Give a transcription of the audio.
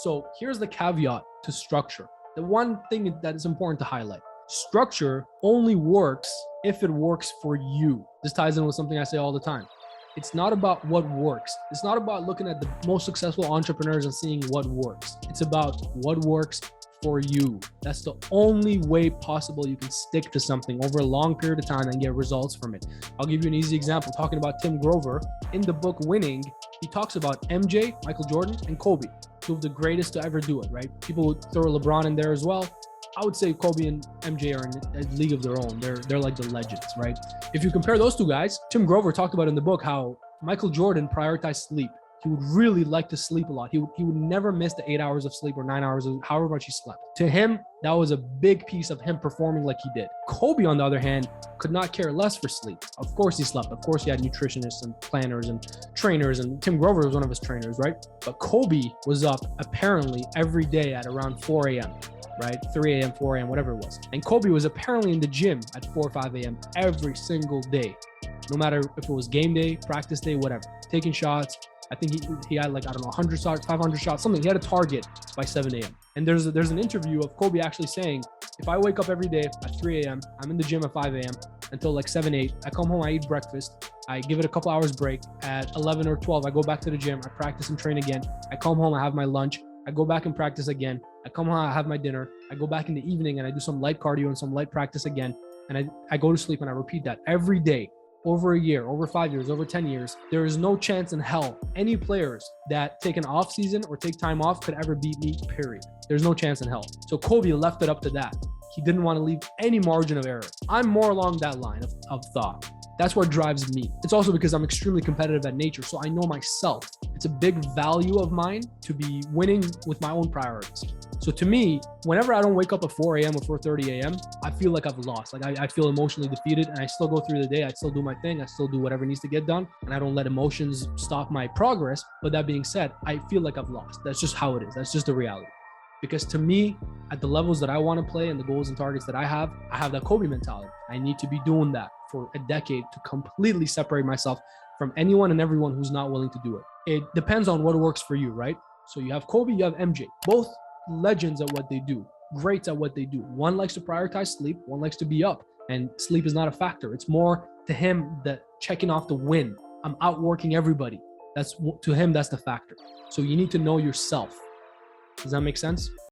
So here's the caveat to structure. The one thing that is important to highlight. Structure only works if it works for you. This ties in with something I say all the time. It's not about what works. It's not about looking at the most successful entrepreneurs and seeing what works. It's about what works for you. That's the only way possible you can stick to something over a long period of time and get results from it. I'll give you an easy example. Talking about Tim Grover, in the book Winning, he talks about MJ, Michael Jordan, and Kobe, two of the greatest to ever do it, right? People would throw LeBron in there as well. I would say Kobe and MJ are in a league of their own. They're like the legends, right? If you compare those two guys, Tim Grover talked about in the book how Michael Jordan prioritized sleep. He would really like to sleep a lot. He would never miss the 8 hours of sleep or 9 hours of however much he slept. To him, that was a big piece of him performing like he did. Kobe, on the other hand, could not care less for sleep. Of course he slept. Of course he had nutritionists and planners and trainers, and Tim Grover was one of his trainers, right? But Kobe was up apparently every day at around 4 a.m., right? 3 a.m., 4 a.m., whatever it was. And Kobe was apparently in the gym at 4 or 5 a.m. every single day, no matter if it was game day, practice day, whatever, taking shots. I think he had like, I don't know, 100 shots, 500 shots, something. He had a target by 7 a.m. And there's an interview of Kobe actually saying, if I wake up every day at 3 a.m., I'm in the gym at 5 a.m. until like 7, 8. I come home, I eat breakfast. I give it a couple hours break. At 11 or 12, I go back to the gym. I practice and train again. I come home, I have my lunch. I go back and practice again. I come home, I have my dinner. I go back in the evening and I do some light cardio and some light practice again. And I go to sleep and I repeat that every day. Over a year, over 5 years, over 10 years, there is no chance in hell any players that take an off season or take time off could ever beat me, period. There's no chance in hell. So Kobe left it up to that. He didn't want to leave any margin of error. I'm more along that line of thought. That's what drives me. It's also because I'm extremely competitive at nature, so I know myself. It's a big value of mine to be winning with my own priorities. So to me, whenever I don't wake up at 4 a.m. or 4:30 a.m., I feel like I've lost. Like I feel emotionally defeated, and I still go through the day. I still do my thing. I still do whatever needs to get done, and I don't let emotions stop my progress. But that being said, I feel like I've lost. That's just how it is. That's just the reality. Because to me, at the levels that I want to play and the goals and targets that I have that Kobe mentality. I need to be doing that for a decade to completely separate myself from anyone and everyone who's not willing to do it. It depends on what works for you, right? So you have Kobe, you have MJ, both legends at what they do, greats at what they do. One likes to prioritize sleep, one likes to be up, and sleep is not a factor. It's more to him that checking off the win. I'm outworking everybody. To him, that's the factor. So you need to know yourself. Does that make sense?